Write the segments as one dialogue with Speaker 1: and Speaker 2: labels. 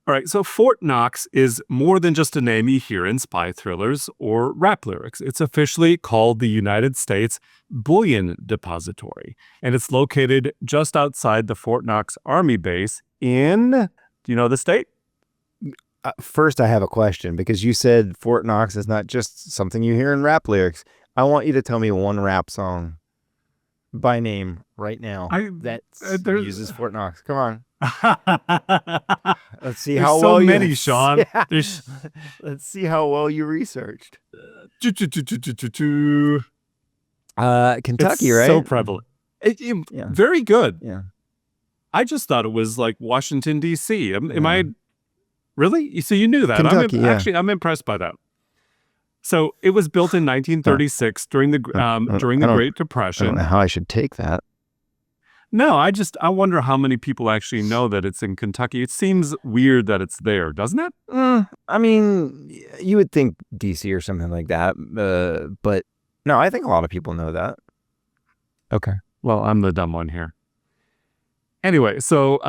Speaker 1: All right, so Fort Knox is more than just a name you hear in spy thrillers or rap lyrics. It's officially called the United States Bullion Depository, and it's located just outside the Fort Knox Army Base in, do you know the state?
Speaker 2: First, I have a question because you said Fort Knox is not just something you hear in rap lyrics. I want you to tell me one rap song by name right now that uses Fort Knox. Come on. Let's see
Speaker 1: There's
Speaker 2: how
Speaker 1: so
Speaker 2: well
Speaker 1: many,
Speaker 2: you,
Speaker 1: Sean.
Speaker 2: Yeah.
Speaker 1: There's
Speaker 2: Let's see how well you researched.
Speaker 1: Kentucky,
Speaker 2: Kentucky,
Speaker 1: it's
Speaker 2: right?
Speaker 1: so prevalent.
Speaker 2: Yeah.
Speaker 1: Very good.
Speaker 2: Yeah.
Speaker 1: I just thought it was like Washington, D.C. Am I really? So you knew that.
Speaker 2: Kentucky, yeah.
Speaker 1: Actually, I'm impressed by that. So it was built in 1936 during the Great Depression.
Speaker 2: I don't know how I should take that.
Speaker 1: No, I wonder how many people actually know that it's in Kentucky. It seems weird that it's there, doesn't it?
Speaker 2: I mean, you would think DC or something like that, but no, I think a lot of people know that.
Speaker 1: Okay. Well, I'm the dumb one here. Anyway, so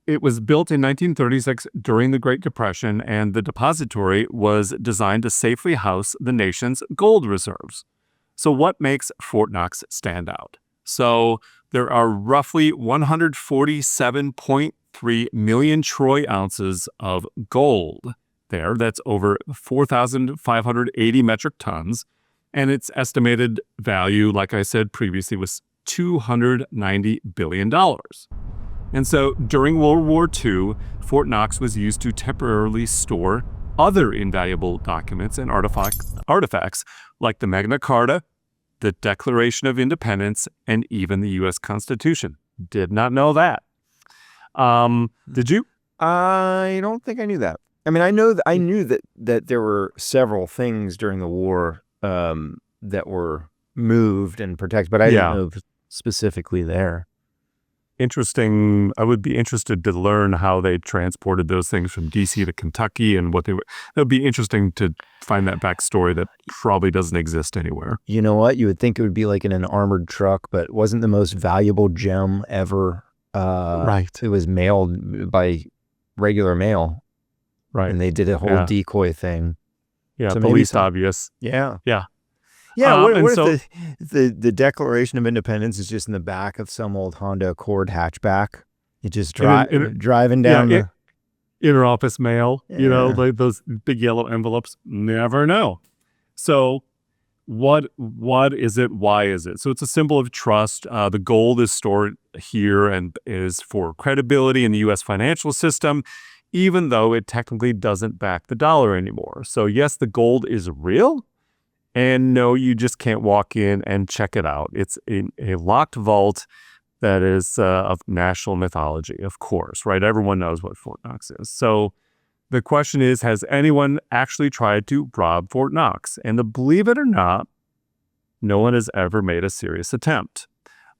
Speaker 1: it was built in 1936 during the Great Depression, and the depository was designed to safely house the nation's gold reserves. So what makes Fort Knox stand out? So there are roughly 147.3 million troy ounces of gold there. That's over 4,580 metric tons. And its estimated value, like I said previously, was $290 billion. And so during World War II, Fort Knox was used to temporarily store other invaluable documents and artifacts like the Magna Carta, the Declaration of Independence, and even the U.S. Constitution. Did not know that. Did you?
Speaker 2: I don't think I knew that. I mean, I knew that there were several things during the war that were moved and protected, but I didn't know specifically there.
Speaker 1: Interesting. I would be interested to learn how they transported those things from DC to Kentucky and what they were. It would be interesting to find that backstory that probably doesn't exist anywhere.
Speaker 2: You know what? You would think it would be like in an armored truck, but wasn't the most valuable gem ever.
Speaker 1: Right.
Speaker 2: It was mailed by regular mail.
Speaker 1: Right.
Speaker 2: And they did a whole decoy thing.
Speaker 1: Yeah. So the least obvious.
Speaker 2: Yeah.
Speaker 1: Yeah.
Speaker 2: Yeah, what if the Declaration of Independence is just in the back of some old Honda Accord hatchback? You just driving down the
Speaker 1: inter-office mail, like those big yellow envelopes. Never know. So what is it? Why is it? So it's a symbol of trust. The gold is stored here and is for credibility in the U.S. financial system, even though it technically doesn't back the dollar anymore. So yes, the gold is real. And no, you just can't walk in and check it out. It's a locked vault that is of national mythology, of course, right? Everyone knows what Fort Knox is. So the question is, has anyone actually tried to rob Fort Knox? And believe it or not, no one has ever made a serious attempt.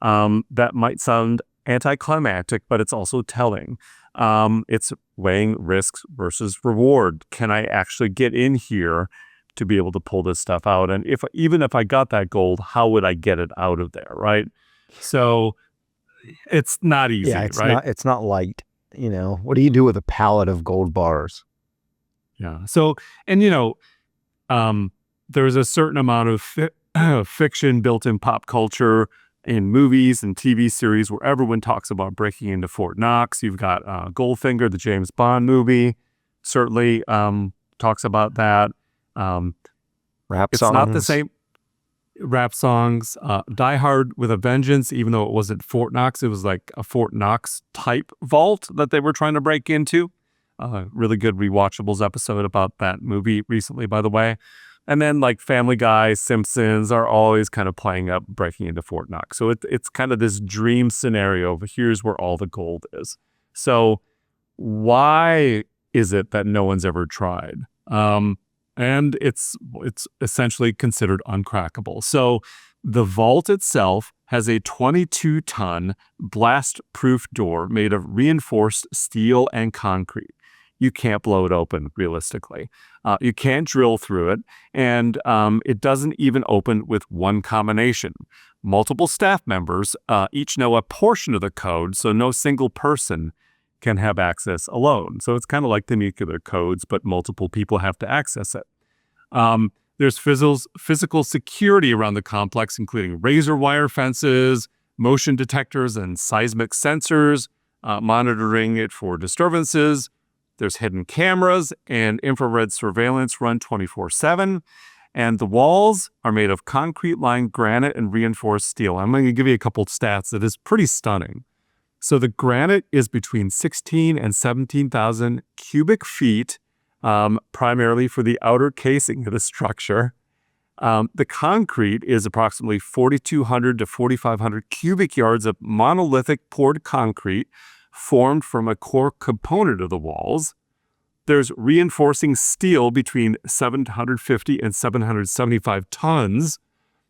Speaker 1: That might sound anticlimactic, but it's also telling. It's weighing risks versus reward. Can I actually get in here to be able to pull this stuff out? And even if I got that gold, how would I get it out of there, right? So it's not easy, right?
Speaker 2: It's not light. What do you do with a pallet of gold bars?
Speaker 1: Yeah. So, and there's a certain amount of fiction built in pop culture, in movies and TV series where everyone talks about breaking into Fort Knox. You've got Goldfinger, the James Bond movie, certainly talks about that.
Speaker 2: Rap
Speaker 1: it's
Speaker 2: songs.
Speaker 1: Not the same. Rap songs. Die Hard with a Vengeance, even though it wasn't Fort Knox, it was like a Fort Knox type vault that they were trying to break into. Really good rewatchables episode about that movie recently, by the way. And then like Family Guy, Simpsons are always kind of playing up breaking into Fort Knox. So it's kind of this dream scenario of here's where all the gold is. So why is it that no one's ever tried? And it's essentially considered uncrackable. So the vault itself has a 22-ton blast-proof door made of reinforced steel and concrete. You can't blow it open, realistically. You can't drill through it, and it doesn't even open with one combination. Multiple staff members each know a portion of the code, so no single person can have access alone. So it's kind of like the nuclear codes, but multiple people have to access it. There's physical security around the complex, including razor wire fences, motion detectors, and seismic sensors, monitoring it for disturbances. There's hidden cameras and infrared surveillance run 24/7. And the walls are made of concrete-lined granite and reinforced steel. I'm going to give you a couple of stats that is pretty stunning. So the granite is between 16 and 17,000 cubic feet, primarily for the outer casing of the structure. The concrete is approximately 4,200 to 4,500 cubic yards of monolithic poured concrete formed from a core component of the walls. There's reinforcing steel between 750 and 775 tons,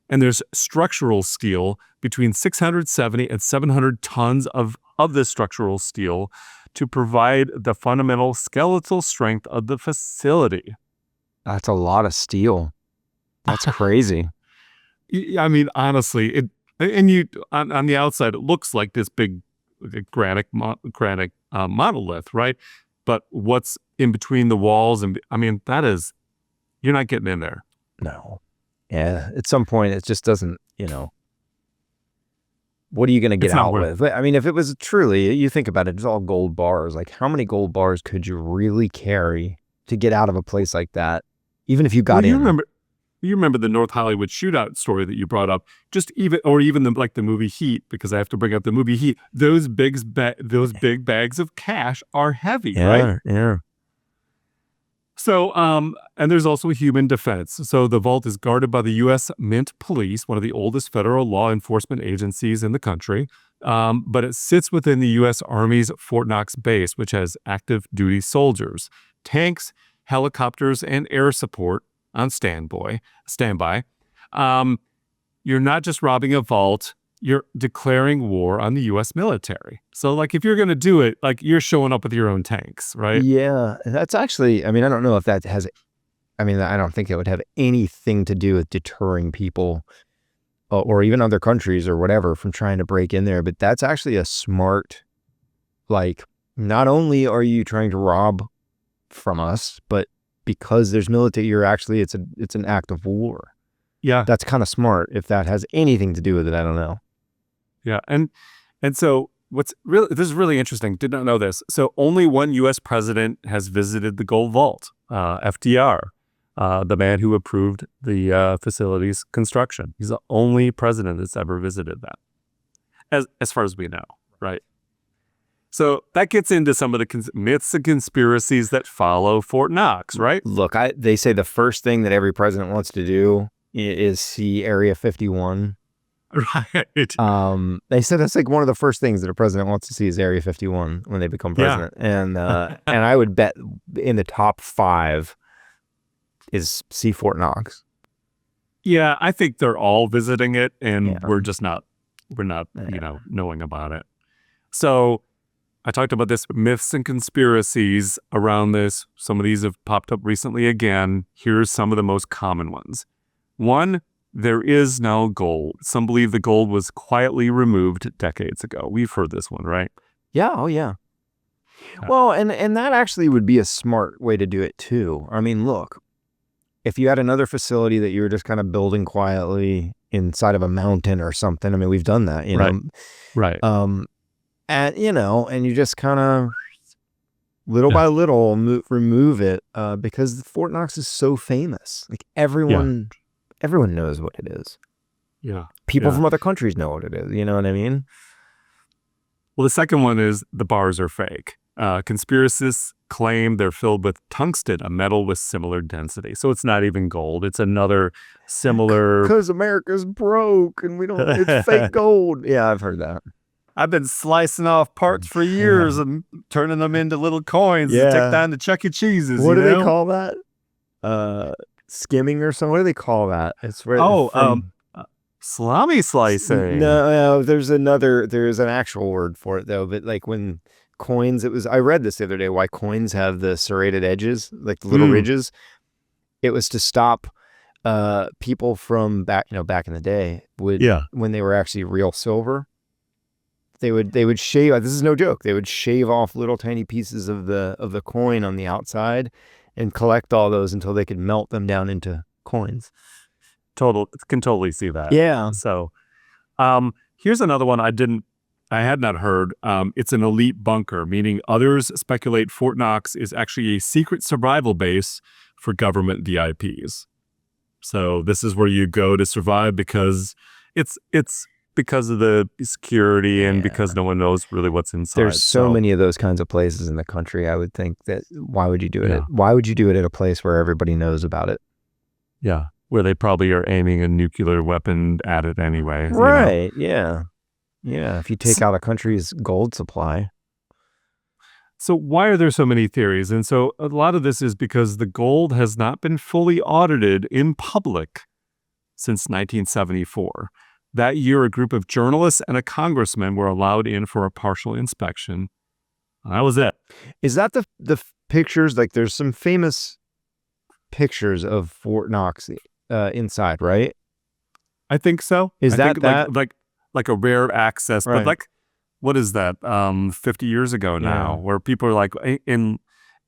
Speaker 1: and there's structural steel between 670 and 700 tons of this structural steel to provide the fundamental skeletal strength of the facility.
Speaker 2: That's a lot of steel. That's crazy.
Speaker 1: I mean, honestly, on the outside, it looks like this big granite monolith, right? But what's in between the walls, and I mean, you're not getting in there.
Speaker 2: No. Yeah. At some point, it just doesn't, what are you going to get out with? I mean, if it was truly, you think about it, it's all gold bars. Like, how many gold bars could you really carry to get out of a place like that, even if you got in?
Speaker 1: You remember the North Hollywood shootout story that you brought up, even the movie Heat, because I have to bring up the movie Heat. Those big bags of cash are heavy, right?
Speaker 2: Yeah.
Speaker 1: So, and there's also human defense. So the vault is guarded by the U.S. Mint Police, one of the oldest federal law enforcement agencies in the country. But it sits within the U.S. Army's Fort Knox base, which has active duty soldiers, tanks, helicopters, and air support on standby. You're not just robbing a vault, you're declaring war on the U.S. military. So, like, if you're going to do it, like, you're showing up with your own tanks, right?
Speaker 2: Yeah, that's actually, I mean, I don't know if that has, I don't think it would have anything to do with deterring people or even other countries or whatever from trying to break in there. But that's actually a smart, like, not only are you trying to rob from us, but because there's military, it's an act of war.
Speaker 1: Yeah.
Speaker 2: That's kind of smart. If that has anything to do with it, I don't know.
Speaker 1: Yeah. And so this is really interesting. Did not know this. So only one U.S. president has visited the Gold Vault, FDR, the man who approved the facility's construction. He's the only president that's ever visited that, as far as we know, right? So that gets into some of the myths and conspiracies that follow Fort Knox, right?
Speaker 2: Look, they say the first thing that every president wants to do is see Area 51.
Speaker 1: Right.
Speaker 2: They said that's like one of the first things that a president wants to see is Area 51 when they become president. Yeah. And I would bet in the top 5 is see Fort Knox.
Speaker 1: Yeah, I think they're all visiting it, and we're not knowing about it. So I talked about this myths and conspiracies around this. Some of these have popped up recently again. Here's some of the most common ones. 1, there is no gold. Some believe the gold was quietly removed decades ago. We've heard this one, right?
Speaker 2: Yeah. Oh, yeah. Well, and that actually would be a smart way to do it too. I mean, look, if you had another facility that you were just kind of building quietly inside of a mountain or something, I mean, we've done that, you know?
Speaker 1: Right.
Speaker 2: And, and you just kind of little by little remove it because Fort Knox is so famous. Like everyone knows what it is.
Speaker 1: Yeah.
Speaker 2: People from other countries know what it is. You know what I mean?
Speaker 1: Well, the second one is the bars are fake. Conspiracists claim they're filled with tungsten, a metal with similar density. So it's not even gold. It's another similar...
Speaker 2: Because America's broke and it's fake gold. Yeah, I've heard that.
Speaker 1: I've been slicing off parts for years and turning them into little coins to take down to Chuck E. Cheese's.
Speaker 2: What do they call that? Skimming or something? What do they call that? It's where
Speaker 1: salami slicing.
Speaker 2: No, there's an actual word for it though. But like when coins, I read this the other day, why coins have the serrated edges, like the little ridges. It was to stop people from back in the day when they were actually real silver. they would shave. This is no joke. They would shave off little tiny pieces of the coin on the outside, and collect all those until they could melt them down into coins.
Speaker 1: Can totally see that.
Speaker 2: Yeah.
Speaker 1: So, here's another one I had not heard. It's an elite bunker, meaning others speculate Fort Knox is actually a secret survival base for government VIPs. So this is where you go to survive because it's because of the security and because no one knows really what's inside.
Speaker 2: There's so many of those kinds of places in the country. I would think that why would you do it? Why would you do it at a place where everybody knows about it?
Speaker 1: Yeah, where they probably are aiming a nuclear weapon at it anyway.
Speaker 2: Right. You know? Yeah. If you take out a country's gold supply.
Speaker 1: So why are there so many theories? And so a lot of this is because the gold has not been fully audited in public since 1974. That year, a group of journalists and a congressman were allowed in for a partial inspection. That was it.
Speaker 2: Is that the pictures? Like, there's some famous pictures of Fort Knox inside, right?
Speaker 1: I think so.
Speaker 2: Is that
Speaker 1: like a rare access,
Speaker 2: right.
Speaker 1: But like, what is that? 50 years ago now, where people are like, in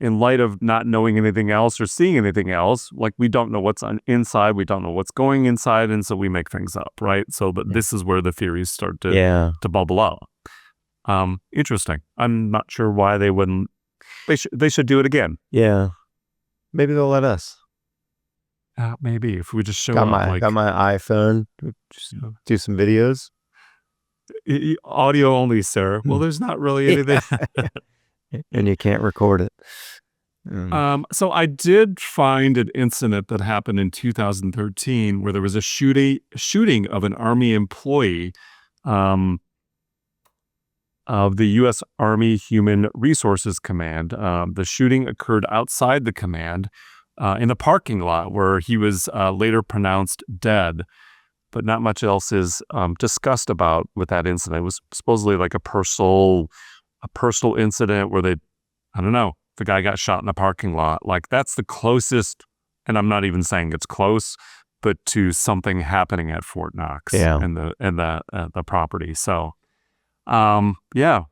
Speaker 1: light of not knowing anything else or seeing anything else, like we don't know what's inside, we don't know what's going inside, and so we make things up, right? So, but this is where the theories start to bubble out. Interesting. I'm not sure why they wouldn't. They should do it again.
Speaker 2: Yeah, maybe they'll let us.
Speaker 1: Maybe if we just show
Speaker 2: got
Speaker 1: up.
Speaker 2: Got my iPhone. Just do some videos.
Speaker 1: Audio only, sir. Well, there's not really anything.
Speaker 2: And you can't record it.
Speaker 1: So I did find an incident that happened in 2013 where there was a shooting of an Army employee of the U.S. Army Human Resources Command. The shooting occurred outside the command in the parking lot where he was later pronounced dead. But not much else is discussed about with that incident. It was supposedly like a personal incident where I don't know, the guy got shot in a parking lot. Like that's the closest, and I'm not even saying it's close, but to something happening at Fort Knox and the property. So, yeah.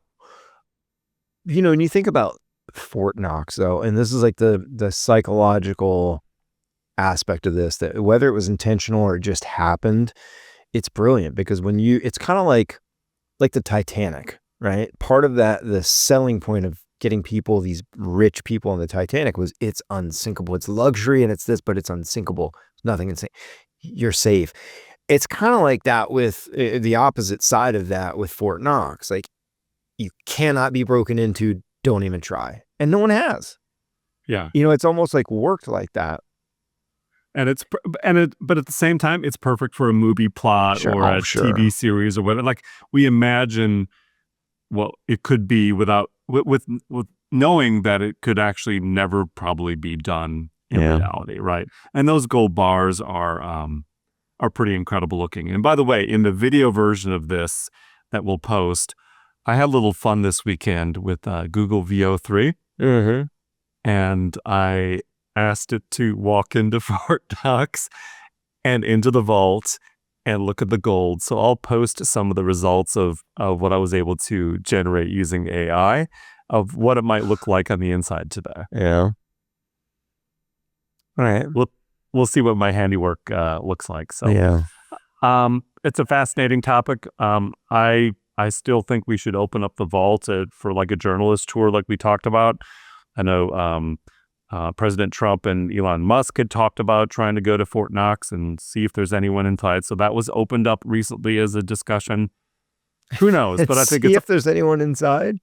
Speaker 2: You know, when you think about Fort Knox, though, and this is like the psychological aspect of this, that whether it was intentional or just happened, it's brilliant because it's kind of like the Titanic, right? Part of the selling point of getting these rich people on the Titanic was it's unsinkable. It's luxury and it's this, but it's unsinkable. Nothing insane. You're safe. It's kind of like that with the opposite side of that with Fort Knox. Like, you cannot be broken into. Don't even try. And no one has.
Speaker 1: Yeah.
Speaker 2: You know, it's almost like worked like that.
Speaker 1: But at the same time, it's perfect for a movie plot or a TV series or whatever. Like we imagine what it could be with knowing that it could actually never probably be done in reality, right? And those gold bars are pretty incredible looking. And by the way, in the video version of this that we'll post, I had a little fun this weekend with Google VO3, and I asked it to walk into Fort Knox and into the vault and look at the gold. So I'll post some of the results of what I was able to generate using AI of what it might look like on the inside today.
Speaker 2: Yeah. All right.
Speaker 1: We'll see what my handiwork looks like. So it's a fascinating topic. I still think we should open up the vault for like a journalist tour like we talked about. I know President Trump and Elon Musk had talked about trying to go to Fort Knox and see if there's anyone inside. So that was opened up recently as a discussion. Who knows? But I think
Speaker 2: if there's anyone inside.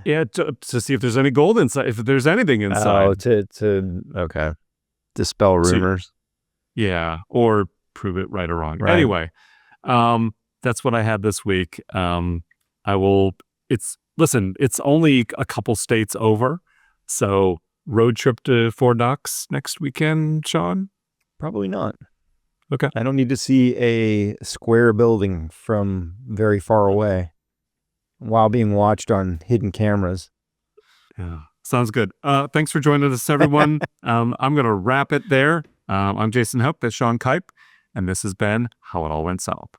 Speaker 1: Yeah, to see if there's any gold inside, if there's anything inside.
Speaker 2: Oh, to dispel rumors.
Speaker 1: Or prove it right or wrong.
Speaker 2: Right.
Speaker 1: Anyway, that's what I had this week. It's only a couple states over, so. Road trip to Fort Knox next weekend, Sean?
Speaker 2: Probably not.
Speaker 1: Okay.
Speaker 2: I don't need to see a square building from very far away while being watched on hidden cameras.
Speaker 1: Yeah. Sounds good. Thanks for joining us, everyone. I'm going to wrap it there. I'm Jason Hope. That's Sean Kipe. And this has been How It All Went South.